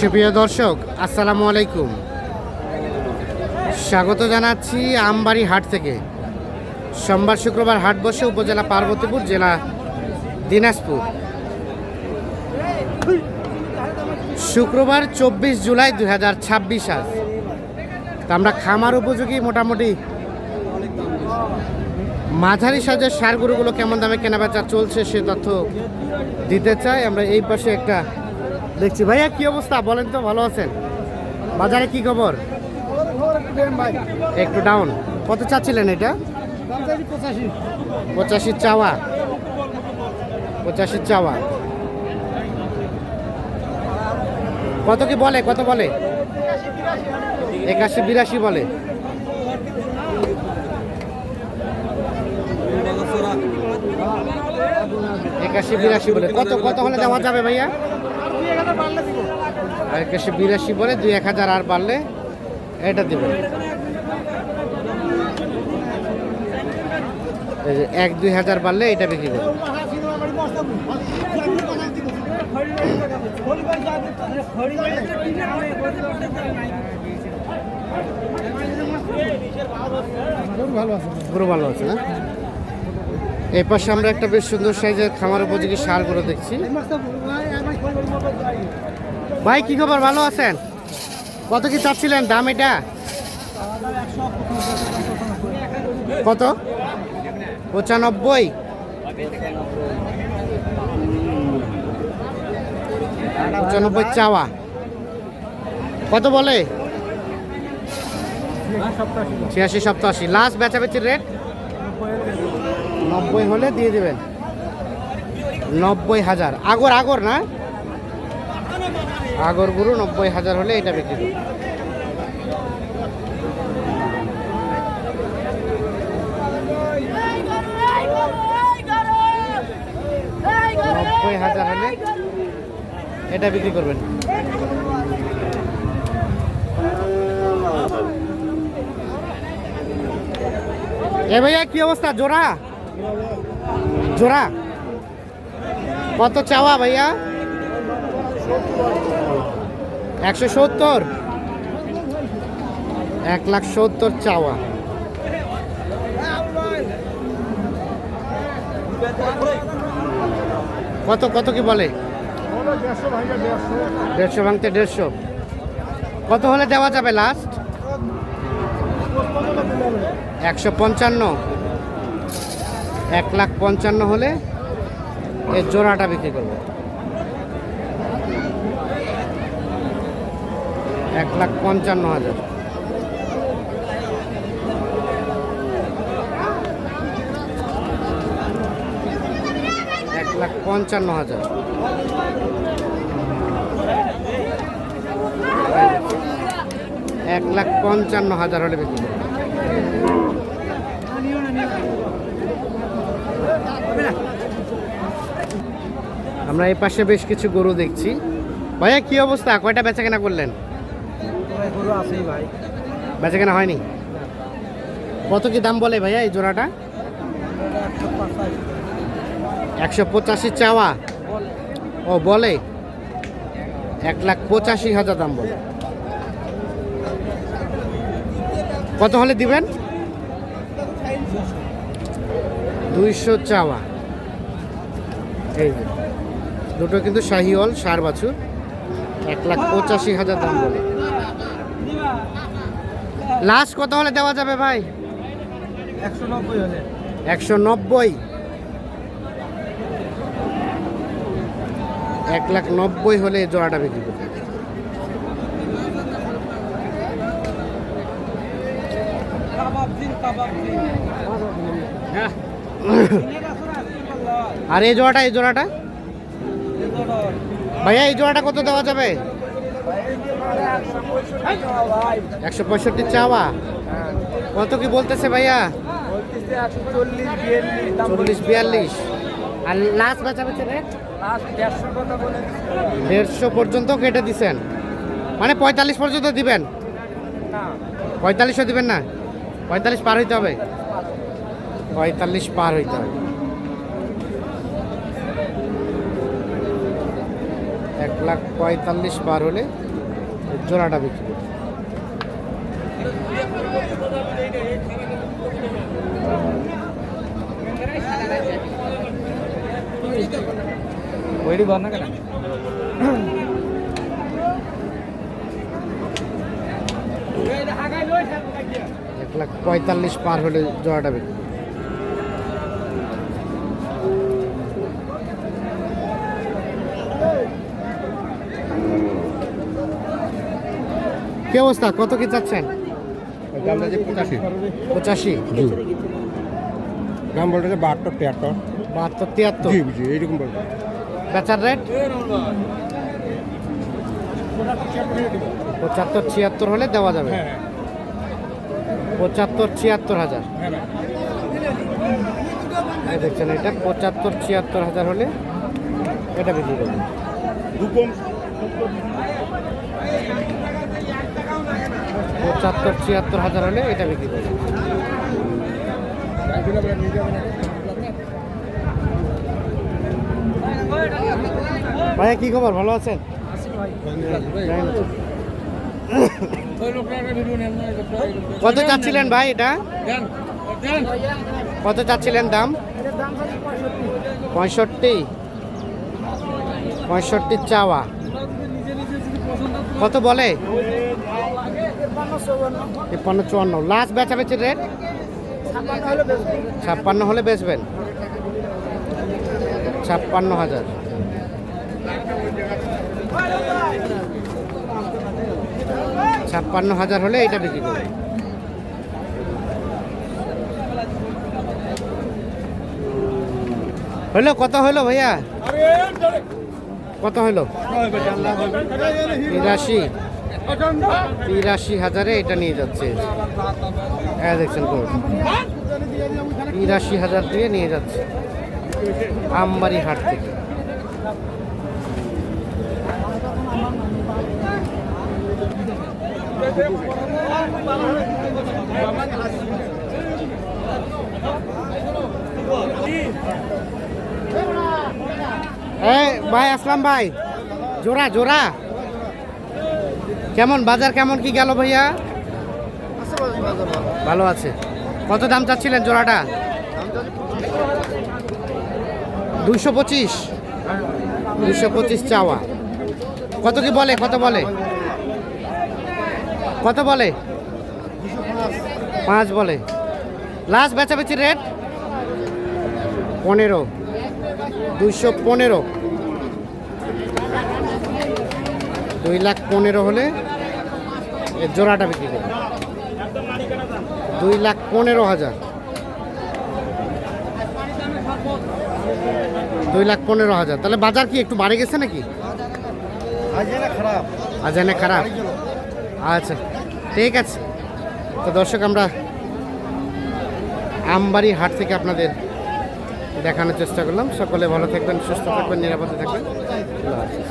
সুপ্রিয় দর্শক, আসসালামু আলাইকুম। স্বাগত জানাচ্ছি আমবাড়ি হাট থেকে। সোমবার শুক্রবার হাট বসে উপজেলা পার্বতীপুর, জেলা দিনাজপুর। শুক্রবার 24 জুলাই 2026 আজ। তা আমরা খামার উপযোগী মোটামুটি মাঝারি সাজের সার গরুগুলো কেমন দামে কেনাবেচা চলছে সে তথ্য দিতে চাই। আমরা এই পাশে একটা দেখছি। ভাইয়া কি অবস্থা বলেন তো, ভালো আছেন? বাজারে কি খবর? একটু ডাউন। কত চাচ্ছিলেন এটা? 85 চাওয়া। 85 চাওয়া। কত কি বলে? কত বলে? 81-82 বলে। একাশি 82 বলে। কত কত হলে দেওয়া যাবে ভাইয়া? 81-82 বলে, 2-1000 আর বাড়লে এটা দেবে। 1-2000 বাড়লে এটা বিক্রি করবে। গরু ভালো আছে না? এই পাশে আমরা একটা বেশ সুন্দর সাইজের খামার উপযোগী সার গরু দেখছি। ভাই কি খবর, ভালো আছেন? কত কি চাচ্ছিলেন দাম এটা? কত? 95। 95 চাওয়া। কত বলে? 86-87। লাস্ট বেচাবেচির রেট 90 হলে দিয়ে দেবেন। 90,000। আগর আগর না, আগর গরু 90,000 হলে এটা বিক্রি করবে। 90,000 হলে এটা বিক্রি করবেন। এ ভাইয়া কি অবস্থা? জোড়া জোড়া কত চাওয়া ভাইয়া? 170। 1,70,000 চাওয়া। কত কত কি বলে? 150 ভাঙতে 150। কত হলে দেওয়া যাবে লাস্ট? 155। 1,55,000 হলে এই জোড়াটা বিক্রি করবো। 1,55,000। $1,55,000। 1,55,000 হলে বিক্রি করবো। আমরা এই পাশে বেশ কিছু গরু দেখছি। ভাইয়া কি অবস্থা, কয়টা বেচা কেনা করলেন? গরু আছেই ভাই, বেচা কেনা হয়নি। কত কি দাম বলে ভাইয়া এই জোড়াটা? 185 চাওয়া। ও বলে 1,85,000 দাম বলে। কত হলে দিবেন? 200 চাওয়া। এই যে দুটো কিন্তু শাহিওয়াল সার বাছুর। 1,85,000 দাম বলে। লাস্ট কত হলে দেওয়া যাবে ভাই? 190 হলে। 190। 1,90,000 হলে জোড়াটা বিক্রি করবে। আর এই জোড়াটা, এই জোড়াটা ভাইয়া, এই জোড়াটা কত দেওয়া যাবে? 165 চাওয়া। কত কি বলতেছে ভাইয়া? 40-42। আর লাস্ট বেচাবেচি রেট 150 পর্যন্ত কেটে দিচ্ছেন, মানে 45 পর্যন্ত দিবেন? 45ও দিবেন না? 45 পার হইতে হবে। 45 পার হইতে হবে। 1,45,000 পার হলে জোড়াটা বিক্রি করবে। ওইটি বল না কেন 1,45,000 পার হলে জোড়াটা বিক্রি করবে। কি অবস্থা, কত কি চাচ্ছেন? দামটা যে 85 85, জি দাম বলতে 72 73 72, 73। জি জি এইরকম বলতে বেচার রেট 75, 76 হলে দেওয়া যাবে। 75, 76,000। এই দেখছেন, এটা 75, 76,000 হলে এটা বিক্রি করবে। 75, 76,000 হলে এটা বিক্রি করবে। ভাইয়া কি খবর, ভালো আছেন? কত চাচ্ছিলেন ভাই এটা? কত চাচ্ছিলেন দাম? 65, 65 চাওয়া। কত বলে? 53, 54। লাস্ট বেচাবেচির রেট 56 হলে বেচবেন। 56,000। $56,000 হলে এটা বিক্রি করবে। হলো কত হলো ভাইয়া? কত হলো? 83,000 এটা নিয়ে যাচ্ছে। হ্যাঁ দেখছেন তো, 83,000 দিয়ে নিয়ে যাচ্ছে আমবাড়ি হাট থেকে। ভাই আসলাম ভাই, জোড়া জোড়া কেমন, বাজার কেমন কি গেল ভাইয়া? ভালো আছে। কত দাম চাচ্ছিলেন জোড়াটা? 225, 225 চাওয়া। কত কি বলে, কত বলে, কত বলে? 5 বলে। Last বেচাবেচি rate 15, 215। 2,15,000 হলে এর জোড়াটা বিক্রি করবে। 2,15,000, 2,15,000। তাহলে বাজার কি একটু বাড়ে গেছে নাকি? খারাপ আজ এনে খারাপ। আচ্ছা ঠিক আছে। তো দর্শক, আমরা আমবাড়ি হাট থেকে আপনাদের দেখানোর চেষ্টা করলাম। সকলে ভালো থাকবেন, সুস্থ থাকবেন, নিরাপদে থাকবেন। আল্লাহ হাফেজ।